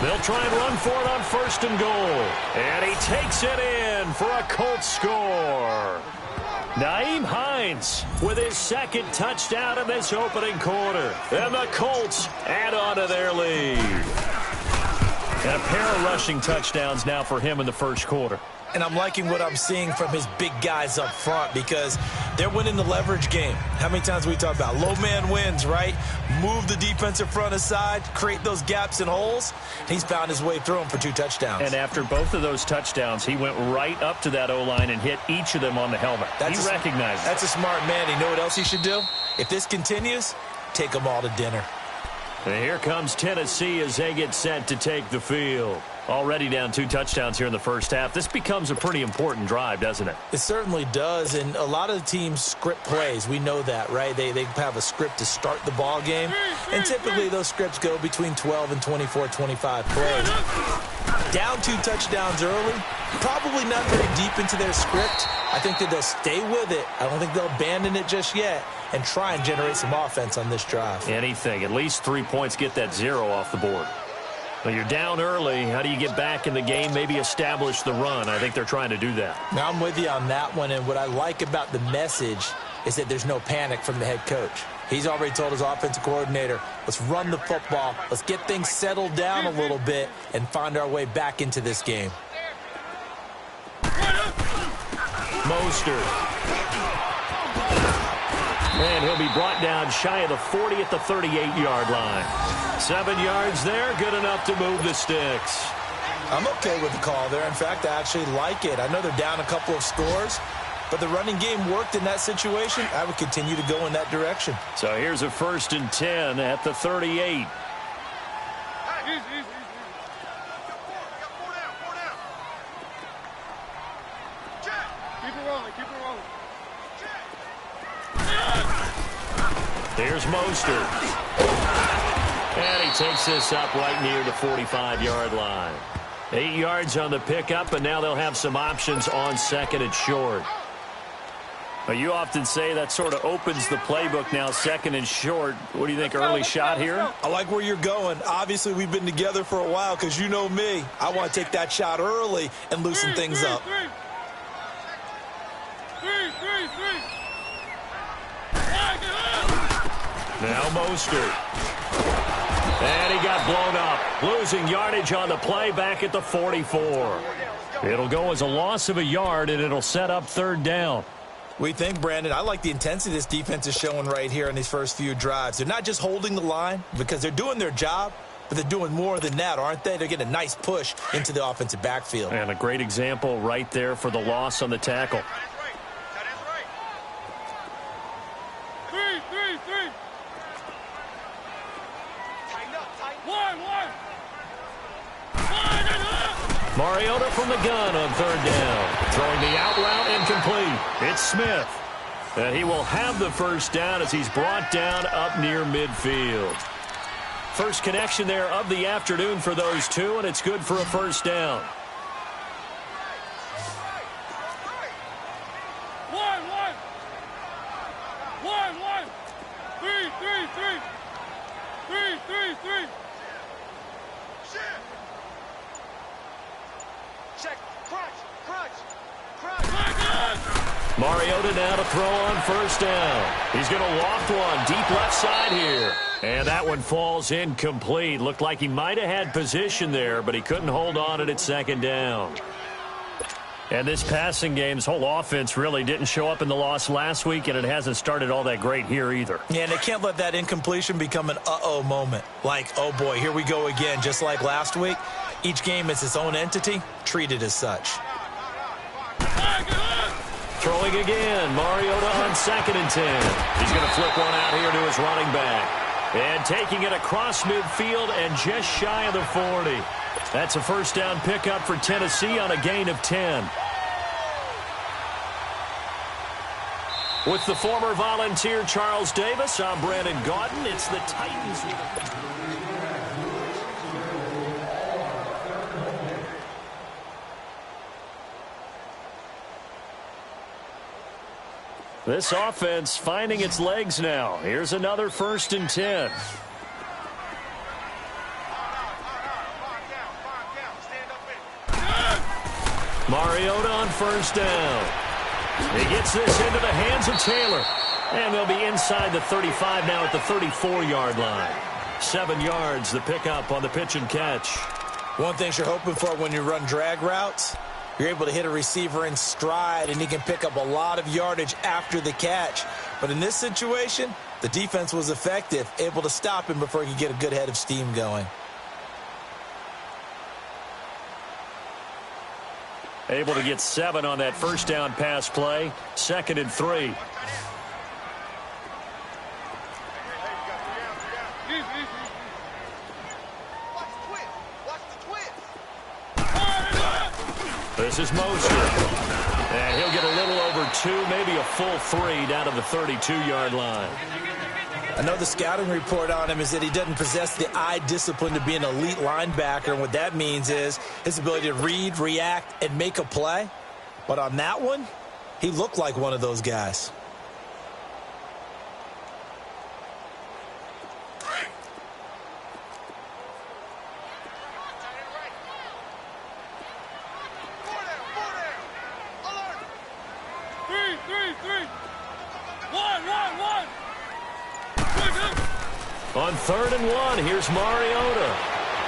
They'll try and run for it on 1st and goal. And he takes it in for a Colts score. Nyheim Hines with his 2nd touchdown in this opening quarter. And the Colts add on to their lead. And a pair of rushing touchdowns now for him in the 1st quarter. And I'm liking what I'm seeing from his big guys up front because they're winning the leverage game. How many times we talk about low man wins, right? Move the defensive front aside, create those gaps and holes. He's found his way through them for 2 touchdowns. And after both of those touchdowns, he went right up to that O-line and hit each of them on the helmet. He recognized it. That's a smart man. You know what else he should do? If this continues, take them all to dinner. And here comes Tennessee as they get set to take the field. Already down 2 touchdowns here in the 1st half. This becomes a pretty important drive, doesn't it? It certainly does, and a lot of the teams script plays. We know that, right? They have a script to start the ball game, and typically those scripts go between 12 and 24, 25 plays. Down 2 touchdowns early, probably not very deep into their script. I think that they'll stay with it. I don't think they'll abandon it just yet and try and generate some offense on this drive. Anything. At least 3 points, get that 0 off the board. Well, you're down early. How do you get back in the game, maybe establish the run? I think they're trying to do that. Now, I'm with you on that one, and what I like about the message is that there's no panic from the head coach. He's already told his offensive coordinator, let's run the football, let's get things settled down a little bit and find our way back into this game. Mostert. And he'll be brought down shy of the 40 at the 38-yard line. 7 yards there, good enough to move the sticks. I'm okay with the call there. In fact, I actually like it. I know they're down a couple of scores, but the running game worked in that situation. I would continue to go in that direction. So here's a 1st and 10 at the 38. Here's Mostert. And he takes this up right near the 45-yard line. 8 yards on the pickup, and now they'll have some options on 2nd and short. Now, you often say that sort of opens the playbook now, 2nd and short. What do you think, early shot here? I like where you're going. Obviously, we've been together for a while because you know me. I want to take that shot early and loosen things up. Now Mostert. And he got blown up. Losing yardage on the play back at the 44. It'll go as a loss of a yard, and it'll set up 3rd down. We think, Brandon, I like the intensity this defense is showing right here in these first few drives. They're not just holding the line because they're doing their job, but they're doing more than that, aren't they? They're getting a nice push into the offensive backfield. And a great example right there for the loss on the tackle. Mariota from the gun on 3rd down. Throwing the out route incomplete. It's Smith. And he will have the 1st down as he's brought down up near midfield. First connection there of the afternoon for those two, and it's good for a 1st down. Mariota now to throw on 1st down. He's going to loft one deep left side here. And that one falls incomplete. Looked like he might have had position there, but he couldn't hold on it at 2nd down. And this passing game's whole offense really didn't show up in the loss last week, and it hasn't started all that great here either. Yeah, and they can't let that incompletion become an uh-oh moment. Like, oh boy, here we go again, just like last week. Each game is its own entity, treated as such. Throwing again, Mariota on 2nd and 10. He's going to flip one out here to his running back. And taking it across midfield and just shy of the 40. That's a 1st down pickup for Tennessee on a gain of 10. With the former Volunteer Charles Davis, I'm Brandon Gaudin. It's the Titans. This offense finding its legs now. Here's another 1st and 10. Mariota on first down. He gets this into the hands of Taylor. And they'll be inside the 35 now at the 34-yard line. 7 yards, the pickup on the pitch and catch. One thing you're hoping for when you run drag routes, you're able to hit a receiver in stride, and he can pick up a lot of yardage after the catch. But in this situation, the defense was effective, able to stop him before he could get a good head of steam going. Able to get 7 on that first down pass play. 2nd and 3. This is Mostert. And he'll get a little over 2, maybe a full 3 down to the 32-yard line. I know the scouting report on him is that he doesn't possess the eye discipline to be an elite linebacker. And what that means is his ability to read, react, and make a play. But on that one, he looked like one of those guys. On 3rd and 1, here's Mariota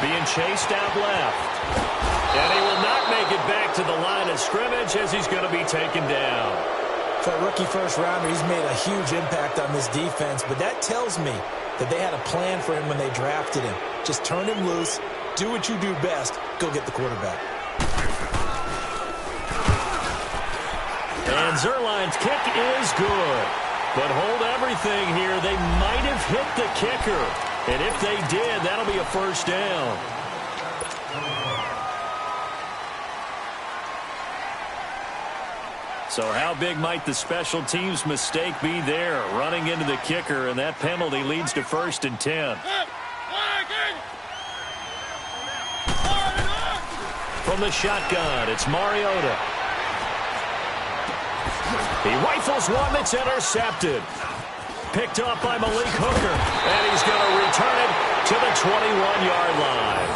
being chased out left. And he will not make it back to the line of scrimmage as he's going to be taken down. For a rookie first-rounder, he's made a huge impact on this defense, but that tells me that they had a plan for him when they drafted him. Just turn him loose, do what you do best, go get the quarterback. And Zerline's kick is good. But hold everything here. They might have hit the kicker. And if they did, that'll be a first down. So how big might the special teams mistake be there? Running into the kicker, and that penalty leads to 1st and 10. From the shotgun, it's Mariota. He rifles one that's intercepted. Picked up by Malik Hooker. And he's going to return it to the 21-yard line.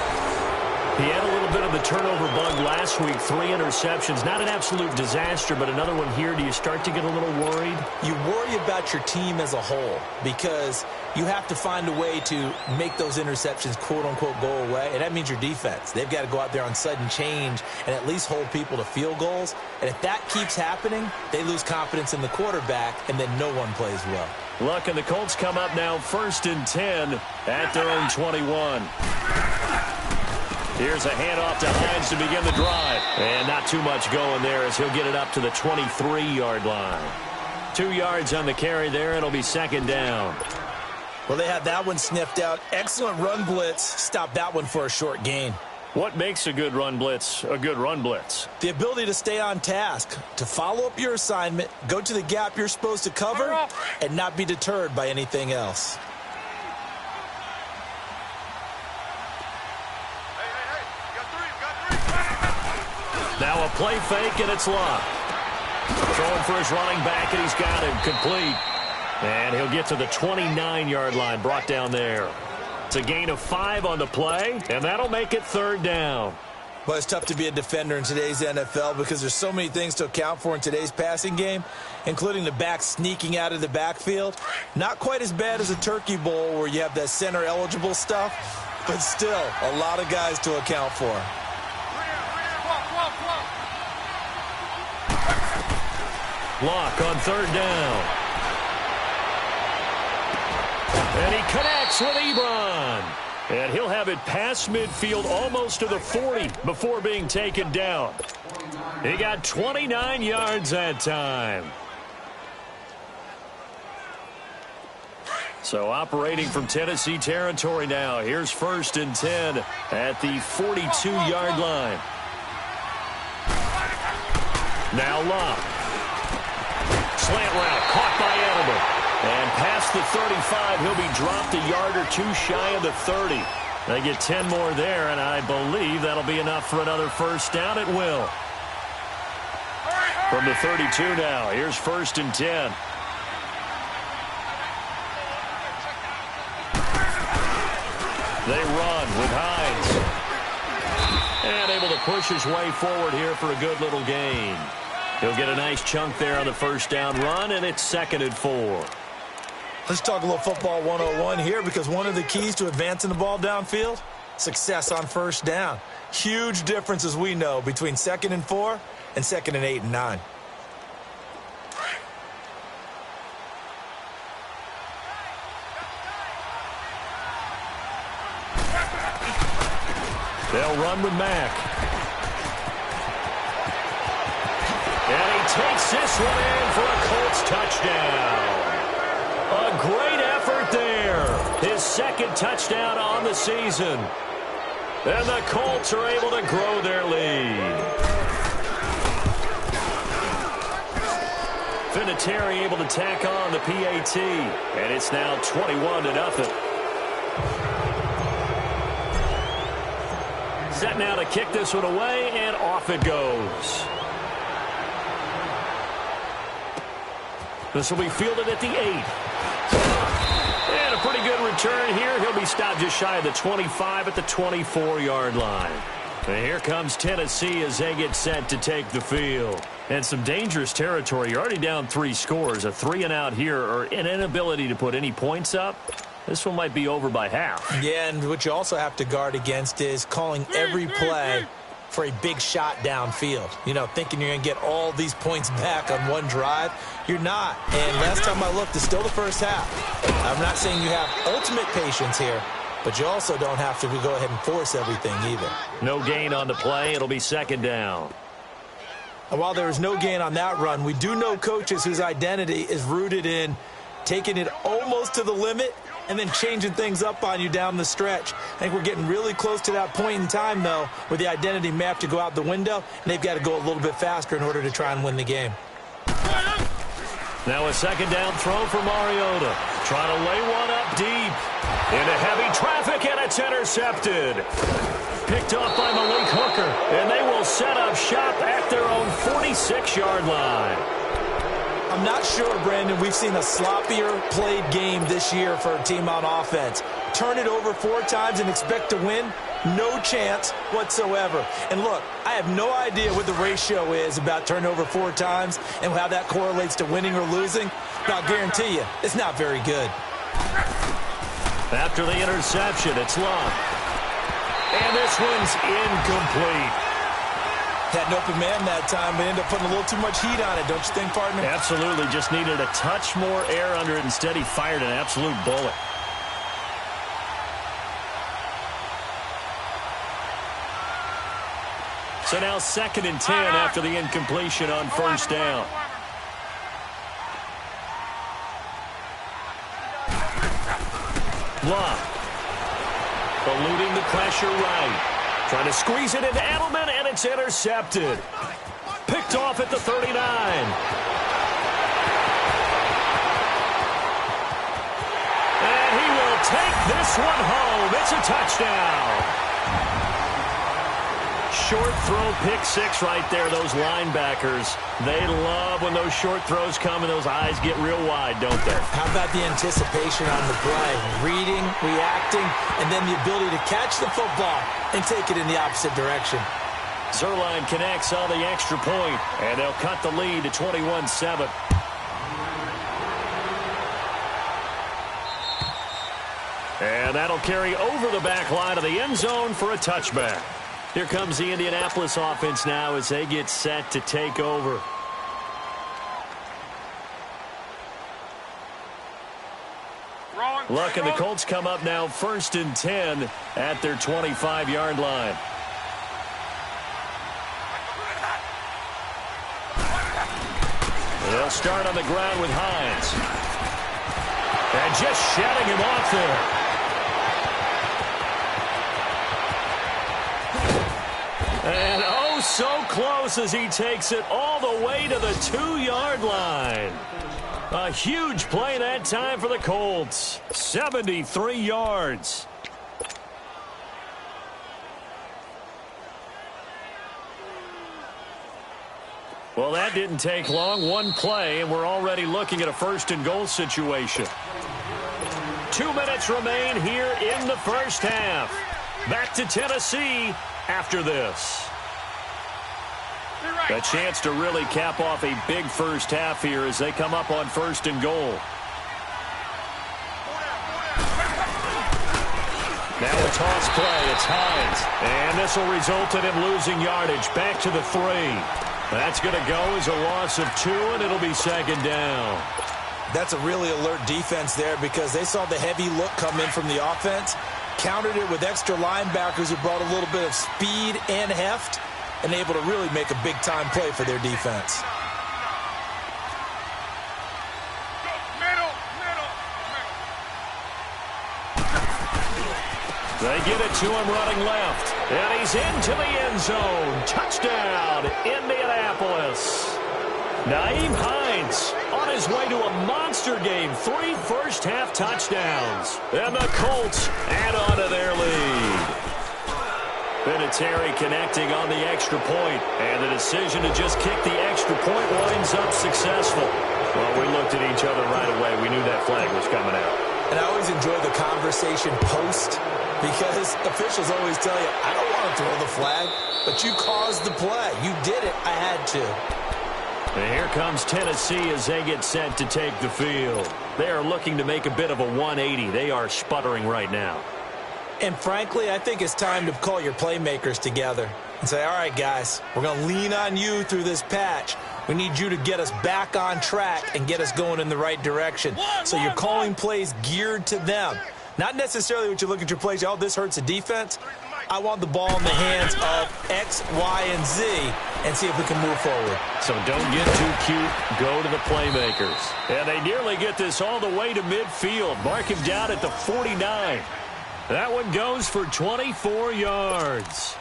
He had a little bit of the turnover bug last week. 3 interceptions. Not an absolute disaster, but another one here. Do you start to get a little worried? You worry about your team as a whole because you have to find a way to make those interceptions, quote-unquote, go away. And that means your defense. They've got to go out there on sudden change and at least hold people to field goals. And if that keeps happening, they lose confidence in the quarterback, and then no one plays well. Look, and the Colts come up now 1st and 10 at their own 21. Here's a handoff to Hines to begin the drive. And not too much going there as he'll get it up to the 23-yard line. 2 yards on the carry there. It'll be 2nd down. Well, they had that one sniffed out. Excellent run blitz. Stopped that one for a short gain. What makes a good run blitz a good run blitz? The ability to stay on task, to follow up your assignment, go to the gap you're supposed to cover, and not be deterred by anything else. Now a play fake, and it's Locke. Throwing for his running back, and he's got him complete. And he'll get to the 29-yard line, brought down there. It's a gain of 5 on the play, and that'll make it 3rd down. Well, it's tough to be a defender in today's NFL because there's so many things to account for in today's passing game, including the back sneaking out of the backfield. Not quite as bad as a Turkey Bowl where you have that center-eligible stuff, but still a lot of guys to account for. Locke on 3rd down. And he connects with Ebron. And he'll have it past midfield almost to the 40 before being taken down. He got 29 yards that time. So operating from Tennessee territory now. Here's 1st and 10 at the 42-yard line. Now Locke. Slant route caught by Edelman. And past the 35, he'll be dropped a yard or 2 shy of the 30. They get 10 more there, and I believe that'll be enough for another first down. It will. From the 32 now, here's 1st and 10. They run with Hines. And able to push his way forward here for a good little gain. He'll get a nice chunk there on the first down run, and it's 2nd and 4. Let's talk a little football 101 here, because one of the keys to advancing the ball downfield, success on first down. Huge difference, as we know, between 2nd and 4 and 2nd and 8 and 9. They'll run with Mack. And he takes this one in for a Colts touchdown. A great effort there. His 2nd touchdown on the season. And the Colts are able to grow their lead. Vinatieri able to tack on the PAT. And it's now 21-0. Set now to kick this one away, and off it goes. This will be fielded at the 8. And a pretty good return here. He'll be stopped just shy of the 25 at the 24-yard line. And here comes Tennessee as they get set to take the field. And some dangerous territory. You're already down 3 scores. A 3-and-out here, or an inability to put any points up. This one might be over by half. Yeah, and what you also have to guard against is calling every play for a big shot downfield. You know, thinking you're going to get all these points back on one drive. You're not. And last time I looked, it's still the first half. I'm not saying you have ultimate patience here, but you also don't have to go ahead and force everything either. No gain on the play. It'll be 2nd down. And while there is no gain on that run, we do know coaches whose identity is rooted in taking it almost to the limit and then changing things up on you down the stretch. I think we're getting really close to that point in time, though, where the identity may have to go out the window, and they've got to go a little bit faster in order to try and win the game. Now a 2nd down throw for Mariota. Trying to lay one up deep. Into heavy traffic, and it's intercepted. Picked off by Malik Hooker, and they will set up shop at their own 46-yard line. I'm not sure, Brandon, we've seen a sloppier played game this year for a team on offense. Turn it over 4 times and expect to win? No chance whatsoever. And look, I have no idea what the ratio is about turnover 4 times and how that correlates to winning or losing, but I'll guarantee you, it's not very good. After the interception, it's Love. And this one's incomplete. Had an open man that time, but ended up putting a little too much heat on it, don't you think, partner? Absolutely. Just needed a touch more air under it. Instead, he fired an absolute bullet. So now 2nd and 10 after the incompletion on first down. Love. Eluding the pressure right. Trying to squeeze it into Edelman, and it's intercepted. Picked off at the 39. And he will take this one home. It's a touchdown. Short throw, pick 6 right there. Those linebackers, they love when those short throws come and those eyes get real wide, don't they? How about the anticipation on the play? Reading, reacting, and then the ability to catch the football and take it in the opposite direction. Zerline connects on the extra point, and they'll cut the lead to 21-7. And that'll carry over the back line of the end zone for a touchback. Here comes the Indianapolis offense now as they get set to take over. Luck and the Colts come up now 1st and 10 at their 25-yard line. They'll start on the ground with Hines. And just shutting him off there. And oh, so close as he takes it all the way to the 2-yard line. A huge play that time for the Colts. 73 yards. Well, that didn't take long. One play, and we're already looking at a 1st and goal situation. 2 minutes remain here in the first half. Back to Tennessee after this. A chance to really cap off a big first half here as they come up on 1st and goal. Now a toss play. It's Hines. And this will result in him losing yardage. Back to the 3. That's going to go as a loss of 2, and it'll be 2nd down. That's a really alert defense there because they saw the heavy look come in from the offense, countered it with extra linebackers who brought a little bit of speed and heft, and able to really make a big-time play for their defense. They get it to him running left. And he's into the end zone. Touchdown, Indianapolis. Nyheim Hines on his way to a monster game. 3 first-half touchdowns. And the Colts add on to their lead. Vinatieri connecting on the extra point. And the decision to just kick the extra point winds up successful. Well, we looked at each other right away. We knew that flag was coming out. And I always enjoy the conversation post because officials always tell you, I don't want to throw the flag, but you caused the play. You did it. I had to. And here comes Tennessee as they get set to take the field. They are looking to make a bit of a 180. They are sputtering right now. And frankly, I think it's time to call your playmakers together and say, all right, guys, we're going to lean on you through this patch. We need you to get us back on track and get us going in the right direction. So you're calling plays geared to them. Not necessarily what you look at your plays, oh, this hurts the defense. I want the ball in the hands of X, Y, and Z and see if we can move forward. So don't get too cute. Go to the playmakers. And they nearly get this all the way to midfield. Mark him down at the 49. That one goes for 24 yards.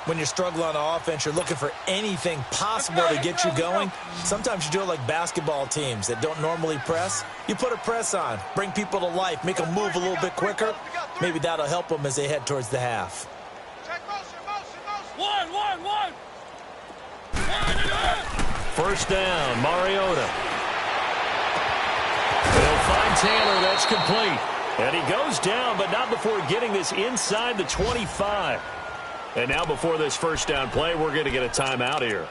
When you're struggling on offense, you're looking for anything possible to get you going. Sometimes you do it like basketball teams that don't normally press. You put a press on, bring people to life, make them move a little bit quicker. Maybe that'll help them as they head towards the half. One. First down, Mariota. They'll find Taylor. That's complete. And he goes down, but not before getting this inside the 25. And now before this first down play, we're going to get a timeout here,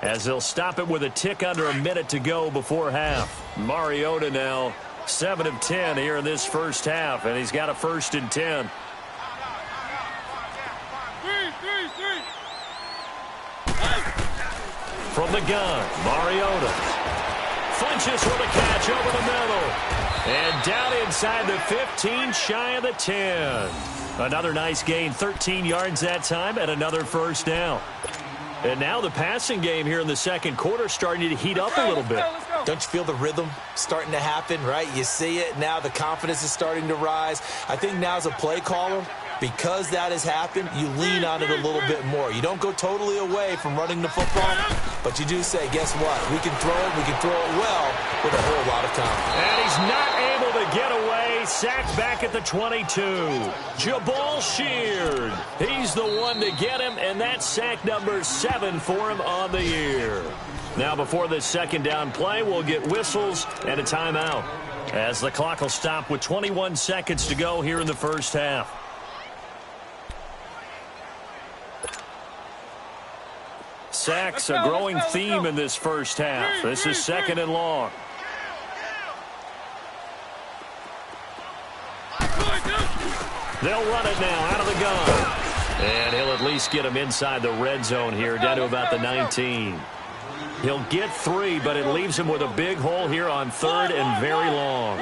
as they'll stop it with a tick under a minute to go before half. Mariota now 7 of 10 here in this first half, and he's got a 1st and 10. From the gun, Mariota flinches with a catch over the middle. And down inside the 15, shy of the 10. Another nice gain, 13 yards that time, and another first down. And now the passing game here in the second quarter starting to heat up a little bit. Don't you feel the rhythm starting to happen, right? You see it now. The confidence is starting to rise. I think now as a play caller, because that has happened, you lean on it a little bit more. You don't go totally away from running the football, but you do say, guess what? We can throw it. We can throw it well with a whole lot of confidence. And he's not able to get away. Sacked back at the 22. Jabal Sheard. He's the one to get him, and that's sack number 7 for him on the year. Now before this second down play, we'll get whistles and a timeout, as the clock will stop with 21 seconds to go here in the first half. Sacks, a growing theme in this first half. This is 2nd and long. They'll run it now out of the gun. And he'll at least get him inside the red zone here, down to about the 19. He'll get 3, but it leaves him with a big hole here on 3rd and very long.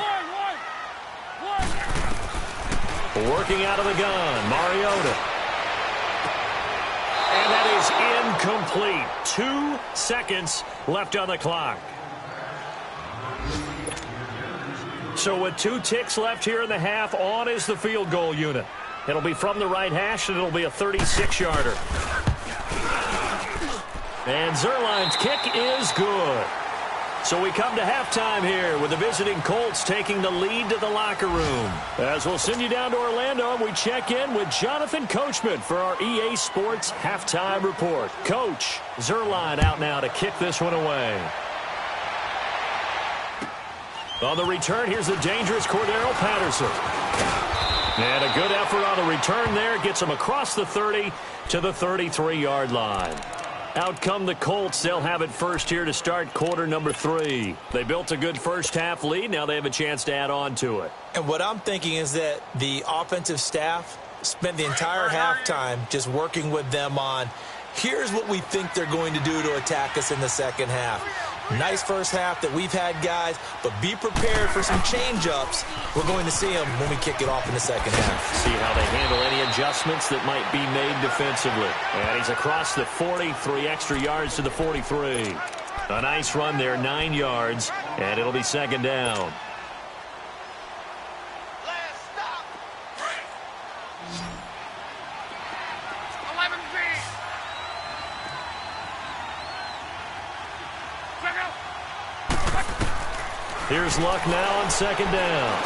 Working out of the gun, Mariota. And that is incomplete. 2 seconds left on the clock. So with 2 ticks left here in the half, on is the field goal unit. It'll be from the right hash, and it'll be a 36-yarder. And Zerline's kick is good. So we come to halftime here with the visiting Colts taking the lead to the locker room. As we'll send you down to Orlando, we check in with Jonathan Coachman for our EA Sports Halftime Report. Coach, Zerline out now to kick this one away. On the return, here's the dangerous Cordero Patterson. And a good effort on the return there. Gets him across the 30 to the 33-yard line. Out come the Colts. They'll have it first here to start quarter number 3. They built a good first-half lead. Now they have a chance to add on to it. And what I'm thinking is that the offensive staff spent the entire halftime just working with them on, here's what we think they're going to do to attack us in the second half. Nice first half that we've had, guys, but be prepared for some change-ups. We're going to see them when we kick it off in the second half. See how they handle any adjustments that might be made defensively. And he's across the 40, 3 extra yards to the 43. A nice run there, 9 yards, and it'll be second down. Here's Luck now on second down.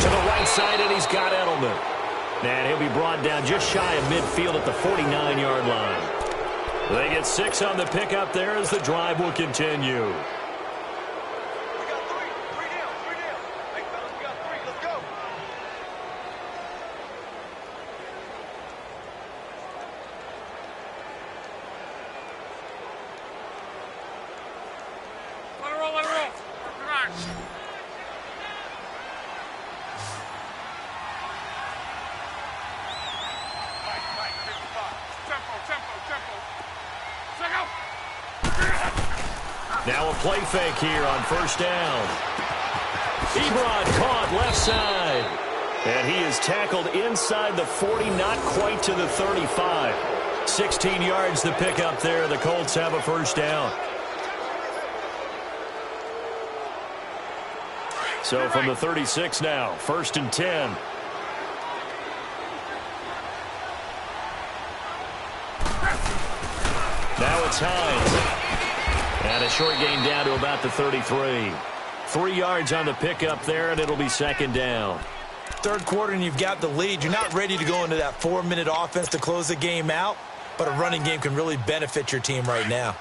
To the right side, and he's got Edelman. And he'll be brought down just shy of midfield at the 49-yard line. They get 6 on the pickup there as the drive will continue. Now a play fake here on first down. Ebron caught left side. And he is tackled inside the 40, not quite to the 35. 16 yards to pick up there. The Colts have a first down. So from the 36 now, 1st and 10. Now it's Hines. And a short gain down to about the 33. 3 yards on the pickup there, and it'll be second down. Third quarter, and you've got the lead. You're not ready to go into that 4-minute offense to close the game out, but a running game can really benefit your team right now.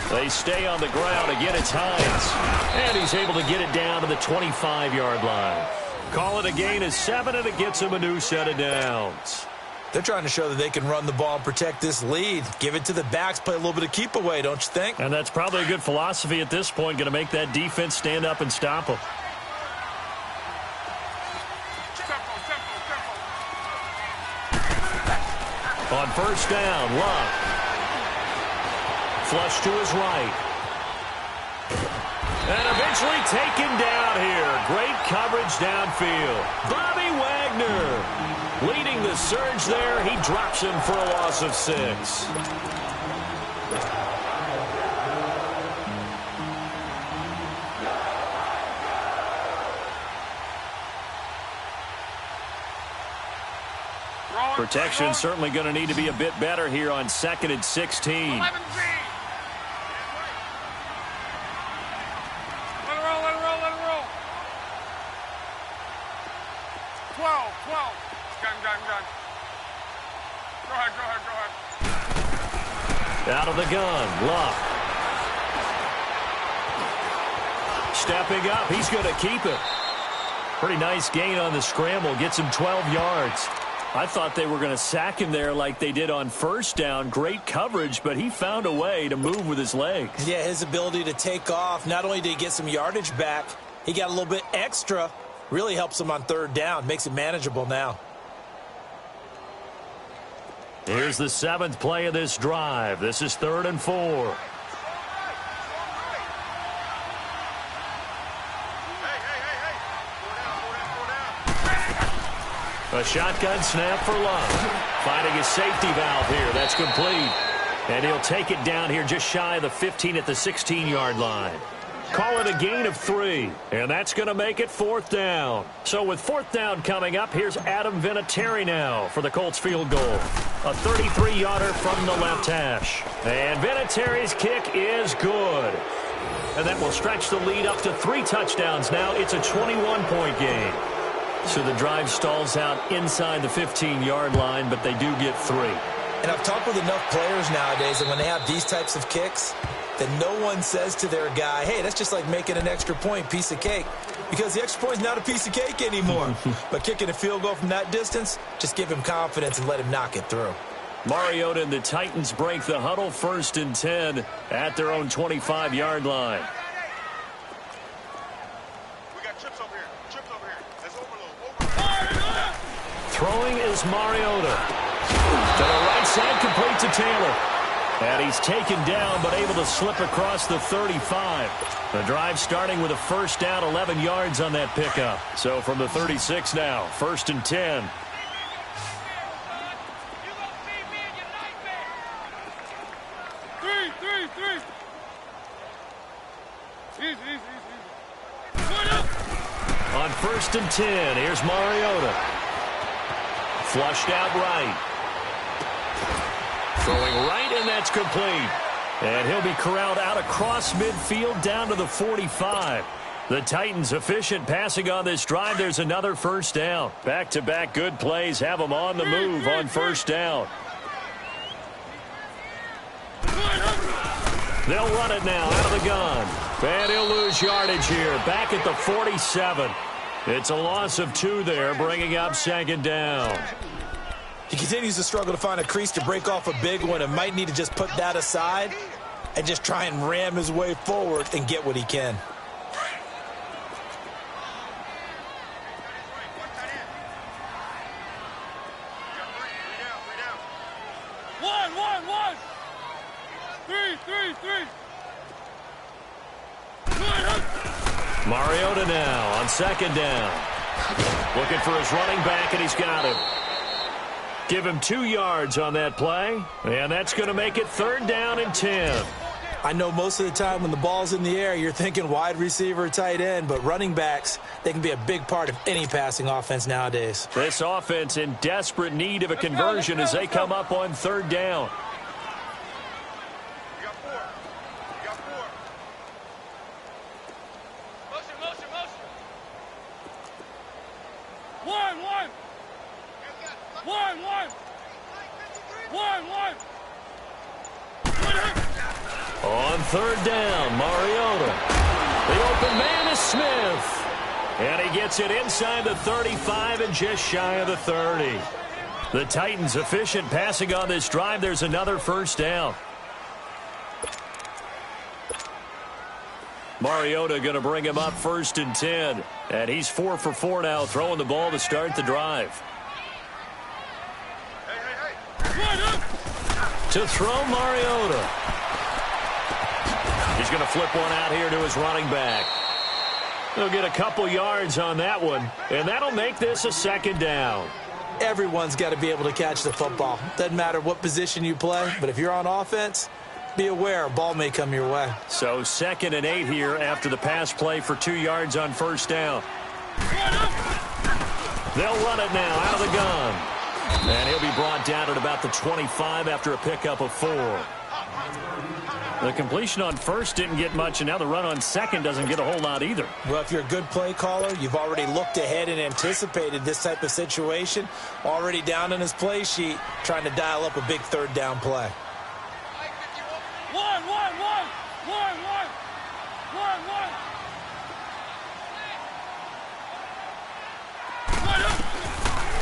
They stay on the ground. Again, it's Hines. And he's able to get it down to the 25-yard line. Call it a gain of 7, and it gets him a new set of downs. They're trying to show that they can run the ball and protect this lead. Give it to the backs, play a little bit of keep away, don't you think? And that's probably a good philosophy at this point, going to make that defense stand up and stop them. On first down, Luck. Flush to his right. And eventually taken down here. Great coverage downfield. Bobby Wagner leading the surge there. He drops him for a loss of 6. Protection certainly going to need to be a bit better here on 2nd and 16. Out of the gun, Luck. Stepping up, he's going to keep it. Pretty nice gain on the scramble, gets him 12 yards. I thought they were going to sack him there like they did on first down. Great coverage, but he found a way to move with his legs. Yeah, his ability to take off, not only did he get some yardage back, he got a little bit extra. Really helps him on 3rd down, makes it manageable now. Here's the 7th play of this drive. This is 3rd and 4. A shotgun snap for Luck. Finding his safety valve here. That's complete. And he'll take it down here just shy of the 15 at the 16-yard line. Call it a gain of 3. And that's going to make it 4th down. So with 4th down coming up, here's Adam Vinatieri now for the Colts field goal. A 33-yarder from the left hash. And Vinatieri's kick is good. And that will stretch the lead up to 3 touchdowns now. It's a 21-point game. So the drive stalls out inside the 15-yard line, but they do get 3. And I've talked with enough players nowadays that when they have these types of kicks, that no one says to their guy, hey, that's just like making an extra point, piece of cake. Because the extra point is not a piece of cake anymore. But kicking a field goal from that distance, just give him confidence and let him knock it through. Mariota and the Titans break the huddle, 1st and 10 at their own 25-yard line. Throwing is Mariota. To the right side, complete to Taylor. And he's taken down, but able to slip across the 35. The drive starting with a 1st down, 11 yards on that pickup. So from the 36 now, 1st and 10. On 1st and 10, here's Mariota. Flushed out right. Throwing right, and that's complete. And he'll be corralled out across midfield down to the 45. The Titans efficient passing on this drive. There's another 1st down. Back-to-back good plays have them on the move on 1st down. They'll run it now out of the gun. And he'll lose yardage here. Back at the 47. It's a loss of 2 there, bringing up 2nd down. He continues to struggle to find a crease to break off a big one and might need to just put that aside and just try and ram his way forward and get what he can. Mariota now on 2nd down. Looking for his running back, and he's got him. Give him 2 yards on that play, and that's going to make it 3rd down and 10. I know most of the time when the ball's in the air, you're thinking wide receiver, tight end, but running backs, they can be a big part of any passing offense nowadays. This offense in desperate need of a conversion as they come up on 3rd down. On 3rd down, Mariota. The open man is Smith. And he gets it inside the 35 and just shy of the 30. The Titans efficient passing on this drive. There's another 1st down. Mariota going to bring him up 1st and 10. And he's 4 for 4 now, throwing the ball to start the drive. To throw, Mariota. He's going to flip one out here to his running back. He'll get a couple yards on that one, and that'll make this a 2nd down. Everyone's got to be able to catch the football. Doesn't matter what position you play, but if you're on offense, be aware a ball may come your way. So 2nd and 8 here after the pass play for 2 yards on 1st down. They'll run it now out of the gun. And he'll be brought down at about the 25 after a pickup of 4. The completion on 1st didn't get much, and now the run on 2nd doesn't get a whole lot either. Well, if you're a good play caller, you've already looked ahead and anticipated this type of situation. Already down in his play sheet, trying to dial up a big 3rd down play.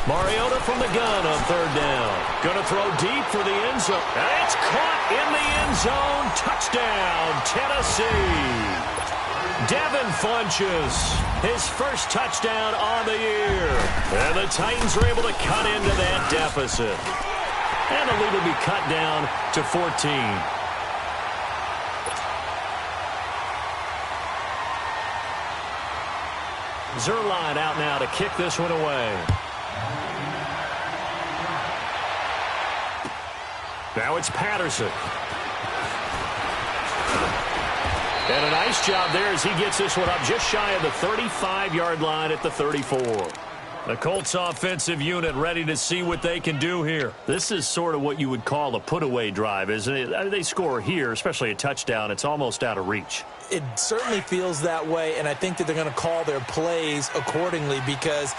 Mariota from the gun on 3rd down. Going to throw deep for the end zone. And it's caught in the end zone. Touchdown, Tennessee. Devin Funchess, his first touchdown on the year. And the Titans are able to cut into that deficit. And the lead will be cut down to 14. Zerline out now to kick this one away. Now it's Patterson. And a nice job there as he gets this one up just shy of the 35-yard line at the 34. The Colts offensive unit ready to see what they can do here. This is sort of what you would call a put-away drive, isn't it? They score here, especially a touchdown. It's almost out of reach. It certainly feels that way, and I think that they're going to call their plays accordingly because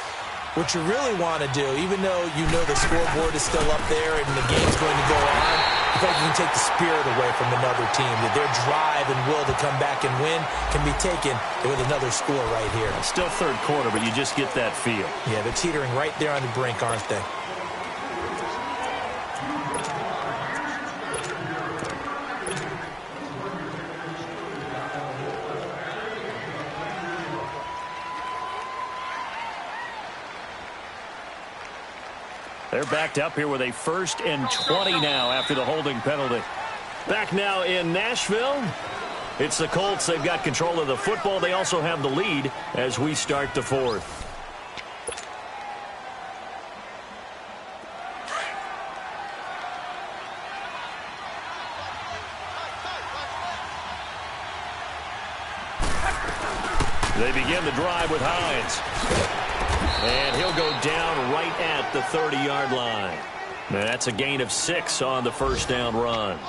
What you really want to do, even though you know the scoreboard is still up there and the game's going to go on, I think you can take the spirit away from another team. That their drive and will to come back and win can be taken with another score right here. Still third quarter, but you just get that feel. Yeah, they're teetering right there on the brink, aren't they? They're backed up here with a 1st and 20 now after the holding penalty. Back now in Nashville. It's the Colts. They've got control of the football. They also have the lead as we start the 4th. They begin the drive with Hines. And he'll go down right at the 30-yard line. That's a gain of 6 on the first down run.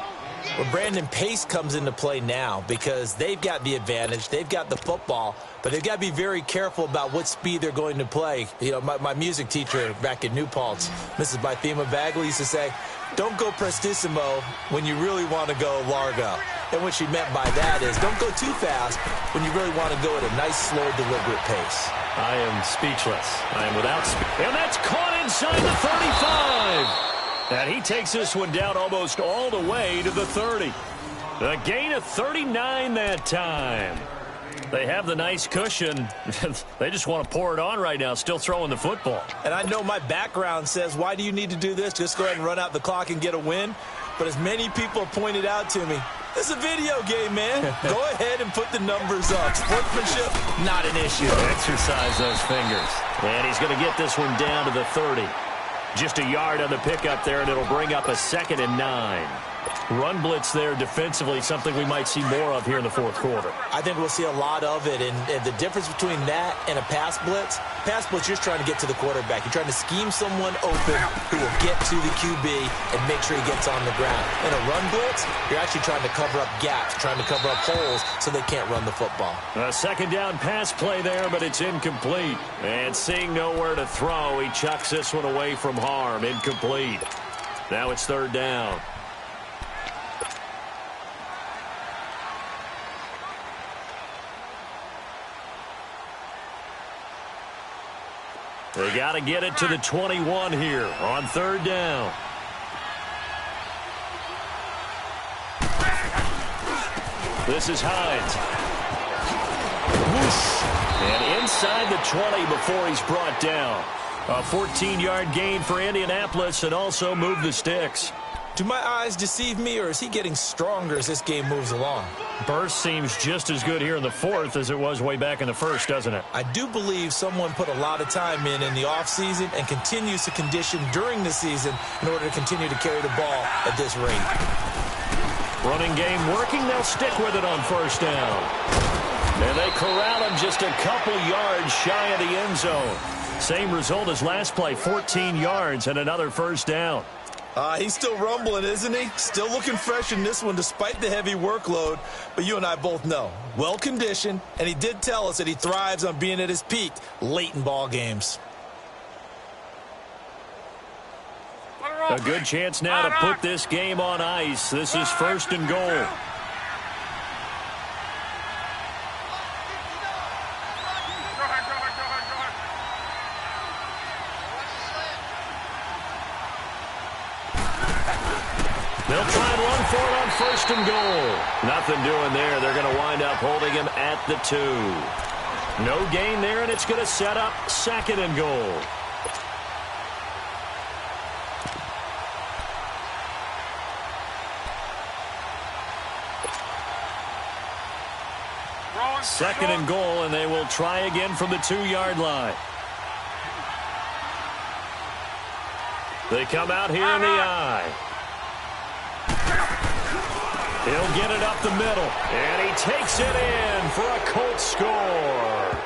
Well, Brandon, pace comes into play now because they've got the advantage. They've got the football, but they've got to be very careful about what speed they're going to play. You know, my music teacher back in New Paltz, Mrs. Bythema Bagley, used to say, don't go prestissimo when you really want to go largo. And what she meant by that is don't go too fast when you really want to go at a nice, slow, deliberate pace. I am speechless. I am without speech. And that's caught inside the 35. And he takes this one down almost all the way to the 30. A gain of 39 that time. They have the nice cushion. They just want to pour it on right now, still throwing the football. And I know my background says, why do you need to do this? Just go ahead and run out the clock and get a win. But as many people pointed out to me, this is a video game, man. Go ahead and put the numbers up. Sportsmanship, not an issue. Exercise those fingers. And he's going to get this one down to the 30. Just a yard on the pickup there, and it'll bring up a 2nd and 9. Run blitz there defensively, something we might see more of here in the 4th quarter. I think we'll see a lot of it, and the difference between that and a pass blitz, you're just trying to get to the quarterback. You're trying to scheme someone open who will get to the QB and make sure he gets on the ground. In a run blitz, you're actually trying to cover up gaps, trying to cover up holes so they can't run the football. A 2nd down pass play there, but it's incomplete. And seeing nowhere to throw, he chucks this one away from harm. Incomplete. Now it's 3rd down. They got to get it to the 21 here on 3rd down. This is Hines. Whoosh. And inside the 20 before he's brought down. A 14-yard gain for Indianapolis and also move the sticks. Do my eyes deceive me, or is he getting stronger as this game moves along? Burst seems just as good here in the 4th as it was way back in the 1st, doesn't it? I do believe someone put a lot of time in the offseason and continues to condition during the season in order to continue to carry the ball at this rate. Running game working. They'll stick with it on 1st down. And they corral him just a couple yards shy of the end zone. Same result as last play, 14 yards and another 1st down. He's still rumbling, isn't he? Still looking fresh in this one despite the heavy workload. But you and I both know, well-conditioned, and he did tell us that he thrives on being at his peak late in ball games. A good chance now to put this game on ice. This is 1st and goal. They'll try and run for it on 1st and goal. Nothing doing there. They're going to wind up holding him at the 2. No gain there, and it's going to set up 2nd and goal. Second and goal, and they will try again from the 2-yard line. They come out here in the eye. He'll get it up the middle, and he takes it in for a Colts score.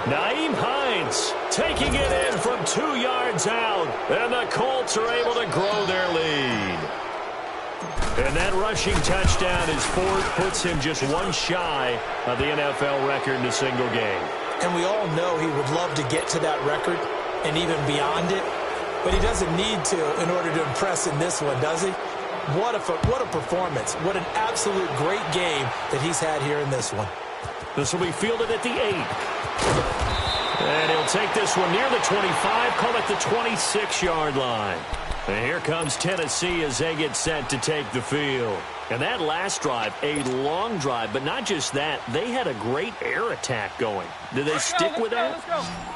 Nyheim Hines taking it in from 2 yards out, and the Colts are able to grow their lead. And that rushing touchdown, his 4th, puts him just one shy of the NFL record in a single game. And we all know he would love to get to that record. and even beyond it. But he doesn't need to in order to impress in this one, does he? What a performance. What an absolute great game that he's had here in this one. This will be fielded at the 8. And he'll take this one near the 25, call it the 26-yard line. And here comes Tennessee as they get set to take the field. And that last drive, a long drive, but not just that, they had a great air attack going. Did they stick with that?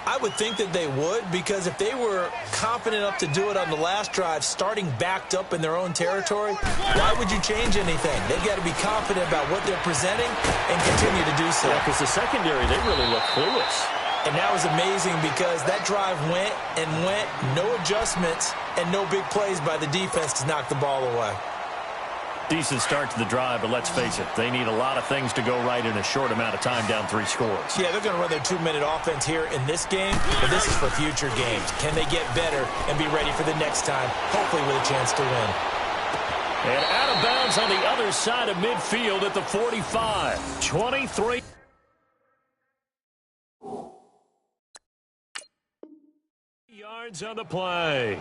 I would think that they would, because if they were confident enough to do it on the last drive, starting backed up in their own territory, why would you change anything? They've got to be confident about what they're presenting and continue to do so. Yeah, because the secondary, they really look clueless. And that was amazing because that drive went and went, no adjustments, and no big plays by the defense to knock the ball away. Decent start to the drive, but let's face it, they need a lot of things to go right in a short amount of time, down 3 scores. Yeah, they're going to run their 2-minute offense here in this game, but this is for future games. Can they get better and be ready for the next time, hopefully with a chance to win? And out of bounds on the other side of midfield at the 45. 23 yards on the play.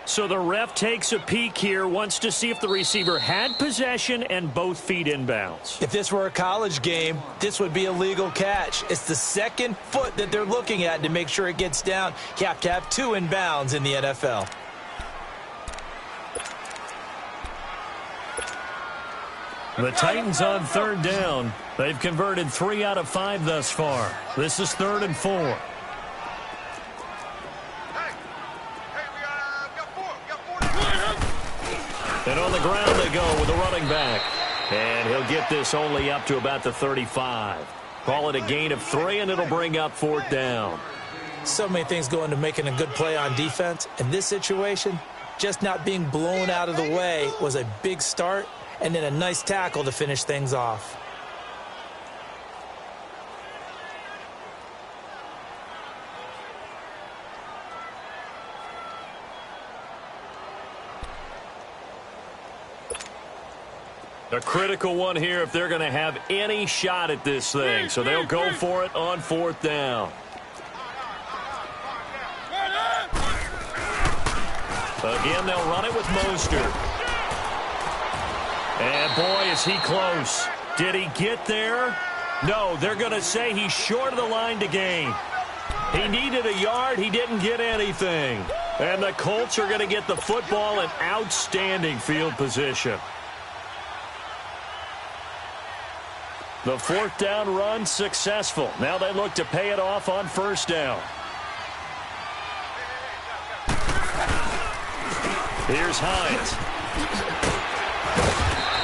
So the ref takes a peek here, wants to see if the receiver had possession and both feet inbounds. If this were a college game, this would be a legal catch. It's the second foot that they're looking at to make sure it gets down. You have to have 2 inbounds in the NFL. The Titans on 3rd down. They've converted 3 out of 5 thus far. This is 3rd and 4. And on the ground they go with a running back. And he'll get this only up to about the 35. Call it a gain of 3, and it'll bring up 4th down. So many things go into making a good play on defense. In this situation, just not being blown out of the way was a big start, and then a nice tackle to finish things off. A critical one here if they're going to have any shot at this thing. So they'll go for it on 4th down. Again, they'll run it with Mostert. And boy, is he close. Did he get there? No, they're going to say he's short of the line to gain. He needed a yard. He didn't get anything. And the Colts are going to get the football in outstanding field position. The 4th down run successful. Now they look to pay it off on 1st down. Here's Hines.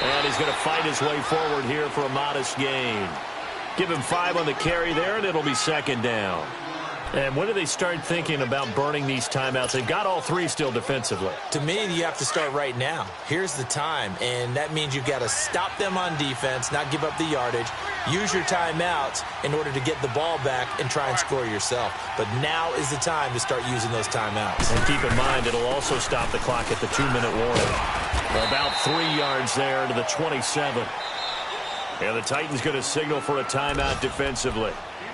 And he's going to fight his way forward here for a modest gain. Give him 5 on the carry there, and it'll be 2nd down. And when do they start thinking about burning these timeouts? They've got all 3 still defensively. To me, you have to start right now. Here's the time, and that means you've got to stop them on defense, not give up the yardage, use your timeouts in order to get the ball back and try and score yourself. But now is the time to start using those timeouts. And keep in mind, it'll also stop the clock at the 2-minute warning. About 3 yards there to the 27. And the Titans going to signal for a timeout defensively.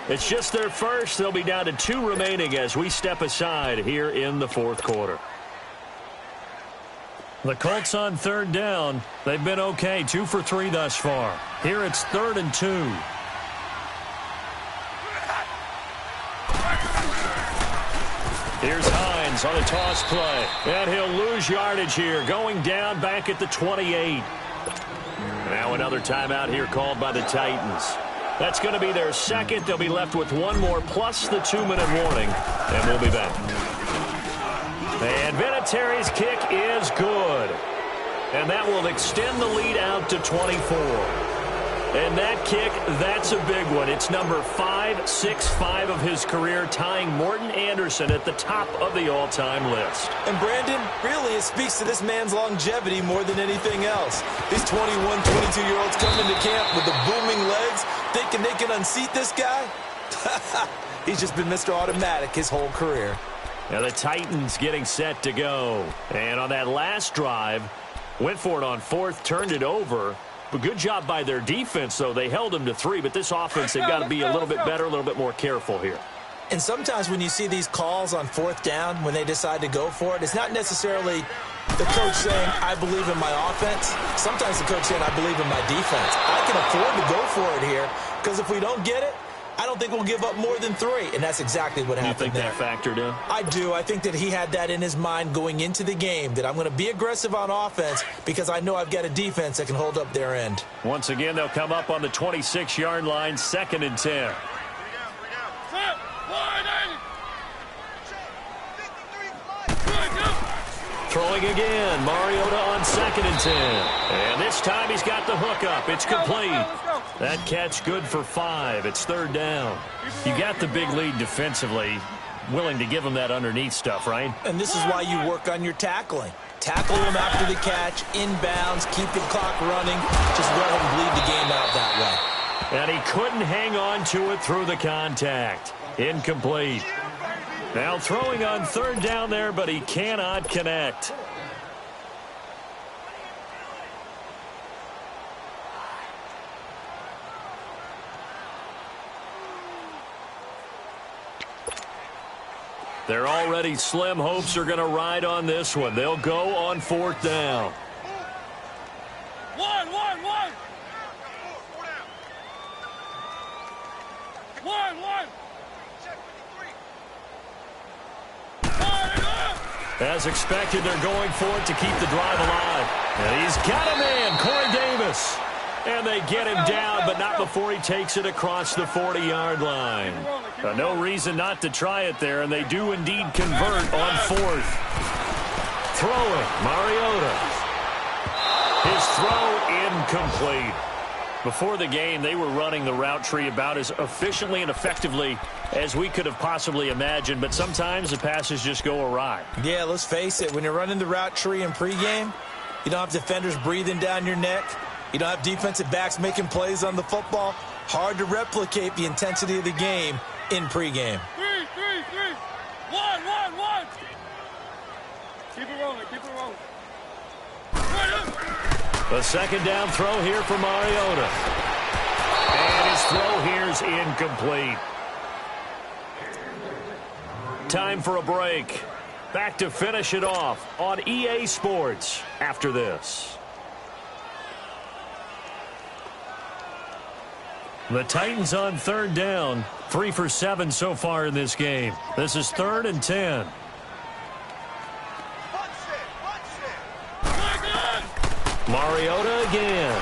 It's just their first. They'll be down to 2 remaining as we step aside here in the 4th quarter. The Colts on 3rd down. They've been okay, 2 for 3 thus far. Here it's 3rd and 2. Here's Hines on a toss play. And he'll lose yardage here, going down back at the 28. Now another timeout here called by the Titans. That's going to be their 2nd. They'll be left with 1 more plus the 2-minute warning, and we'll be back. And Vinatieri's kick is good. And that will extend the lead out to 24. And that kick, that's a big one. It's number 565 of his career, tying Morton Anderson at the top of the all-time list. And Brandon, really, it speaks to this man's longevity more than anything else. These 21, 22-year-olds come into camp with the booming legs, thinking they can unseat this guy? He's just been Mr. Automatic his whole career. Now the Titans getting set to go. And on that last drive, went for it on 4th, turned it over. But good job by their defense, though. They held them to 3, but this offense, they've got to be a little bit better, a little bit more careful here. And sometimes when you see these calls on fourth down, when they decide to go for it, it's not necessarily the coach saying, I believe in my offense. Sometimes the coach saying, I believe in my defense. I can afford to go for it here because if we don't get it, I don't think we'll give up more than 3. And that's exactly what happened there. You think that factored in? I do. I think that he had that in his mind going into the game, that I'm going to be aggressive on offense because I know I've got a defense that can hold up their end. Once again, they'll come up on the 26-yard line, 2nd and 10. Throwing again, Mariota on 2nd and 10. And this time he's got the hook up. It's complete. That catch good for 5. It's 3rd down. You got the big lead defensively. Willing to give him that underneath stuff, right? And this is why you work on your tackling. Tackle him after the catch, inbounds, keep the clock running. Just let him bleed the game out that way. And he couldn't hang on to it through the contact. Incomplete. Now throwing on 3rd down there, but he cannot connect. They're already slim hopes are going to ride on this one. They'll go on 4th down. One. As expected, they're going for it to keep the drive alive. And he's got a man, Corey Davis. And they get him down, but not before he takes it across the 40-yard line. No reason not to try it there, and they do indeed convert on 4th. Throwing, Mariota. His throw incomplete. Before the game, they were running the route tree about as efficiently and effectively as we could have possibly imagined, but sometimes the passes just go awry. Yeah, let's face it. When you're running the route tree in pregame, you don't have defenders breathing down your neck. You don't have defensive backs making plays on the football. Hard to replicate the intensity of the game in pregame. 3. 1. Keep it rolling. The 2nd down throw here for Mariota. And his throw here's incomplete. Time for a break. Back to finish it off on EA Sports after this. The Titans on 3rd down. 3 for 7 so far in this game. This is 3rd and 10. Mariota again.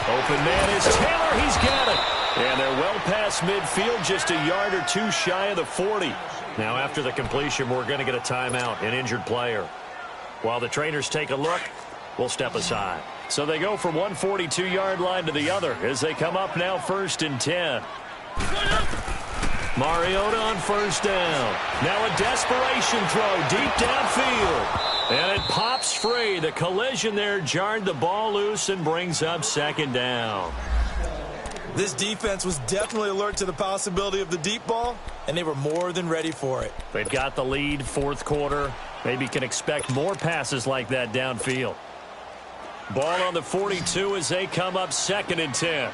Open man is Taylor. He's got it. And they're well past midfield, just a yard or 2 shy of the 40. Now after the completion, we're going to get a timeout, an injured player. While the trainers take a look, we'll step aside. So they go from one 42-yard line to the other as they come up now 1st and 10. Mariota on 1st down. Now a desperation throw deep downfield. And it pops free. The collision there jarred the ball loose and brings up 2nd down. This defense was definitely alert to the possibility of the deep ball, and they were more than ready for it. They've got the lead, 4th quarter. Maybe can expect more passes like that downfield. Ball on the 42 as they come up 2nd and 10.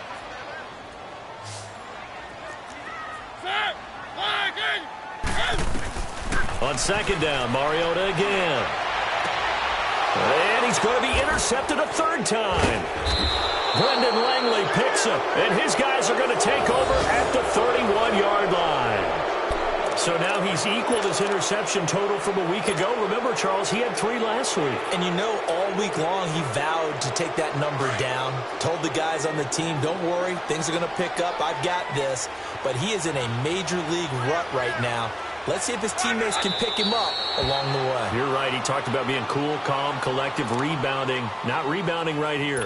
On 2nd down, Mariota again. And he's going to be intercepted a 3rd time. Brendan Langley picks him, and his guys are going to take over at the 31-yard line. So now he's equaled his interception total from a week ago. Remember, Charles, he had 3 last week. And you know, all week long he vowed to take that number down. Told the guys on the team, don't worry, things are going to pick up. I've got this. But he is in a major league rut right now. Let's see if his teammates can pick him up along the way. You're right. He talked about being cool, calm, collective, rebounding. Not rebounding right here.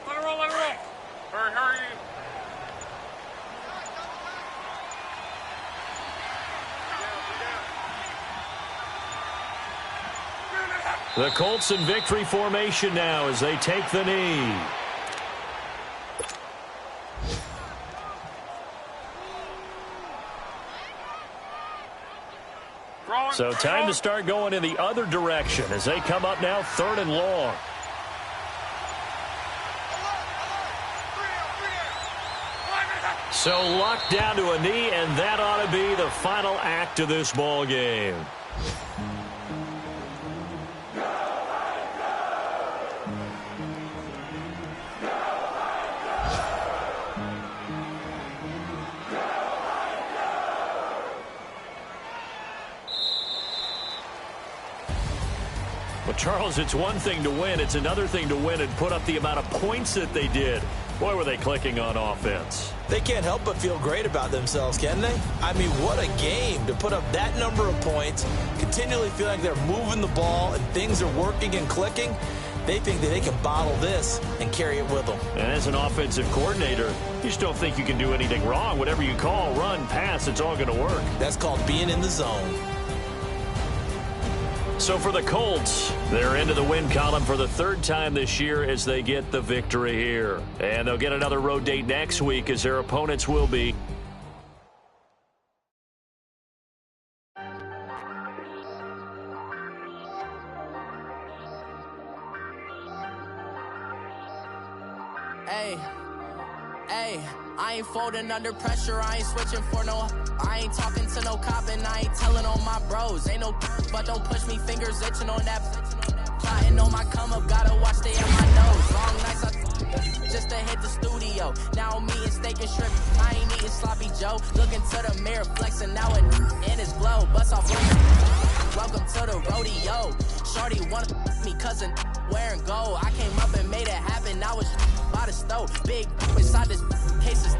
Let it roll. Hurry. The Colts in victory formation now as they take the knee. So time to start going in the other direction as they come up now 3rd and long. So Luck down to a knee, and that ought to be the final act of this ball game. Well, Charles, it's one thing to win. It's another thing to win and put up the amount of points that they did. Boy, were they clicking on offense. They can't help but feel great about themselves, can they? I mean, what a game to put up that number of points, continually feel like they're moving the ball and things are working and clicking. They think that they can bottle this and carry it with them. And as an offensive coordinator, you just don't think you can do anything wrong. Whatever you call, run, pass, it's all going to work. That's called being in the zone. So for the Colts, they're into the win column for the 3rd time this year as they get the victory here. And they'll get another road date next week as their opponents will be. Hey, I ain't folding under pressure, I ain't switching for no. I ain't talking to no cop and I ain't telling on my bros. Ain't no but don't push me, fingers itching on that. Plotting on my come up, gotta watch they at my nose. Long nights just to hit the studio. Now I'm eating steak and shrimp, I ain't eating sloppy Joe. Looking to the mirror, flexing now and in his glow. Bust off welcome to the rodeo. Shorty wanna me cousin wearing gold. I came up and made it happen, I was by the stove. Big inside this case is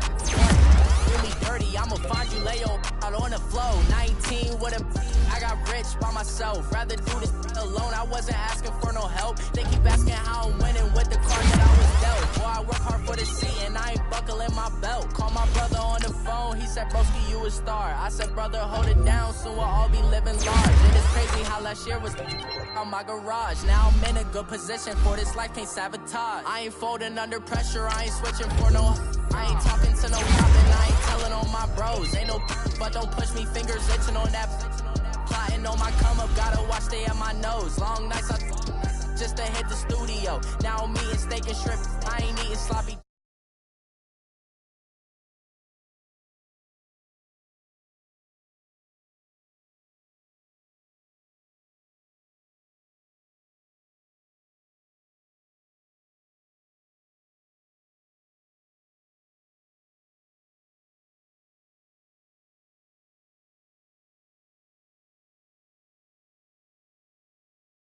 really dirty. I'ma find you, lay your out on the floor. 19 with a I got rich by myself. Rather do this alone. I wasn't asking for no help. They keep asking how I'm winning with the card that I was dealt. Boy, I work hard for the seat and I ain't buckling my belt. Call my brother on the phone. He said, broski, you a star. I said, brother, hold it down. Soon we'll all be living large. And it's crazy how last year was on my garage. Now I'm in a good position for this life, can't sabotage. I ain't folding under pressure. I ain't switching for no. I ain't talking to no cop and I ain't telling on my bros. Ain't no but don't push me, fingers itching on that. Plotting on my come up, gotta watch they at my nose. Long nights just to hit the studio. Now I'm eating steak and shrimp, I ain't eating sloppy.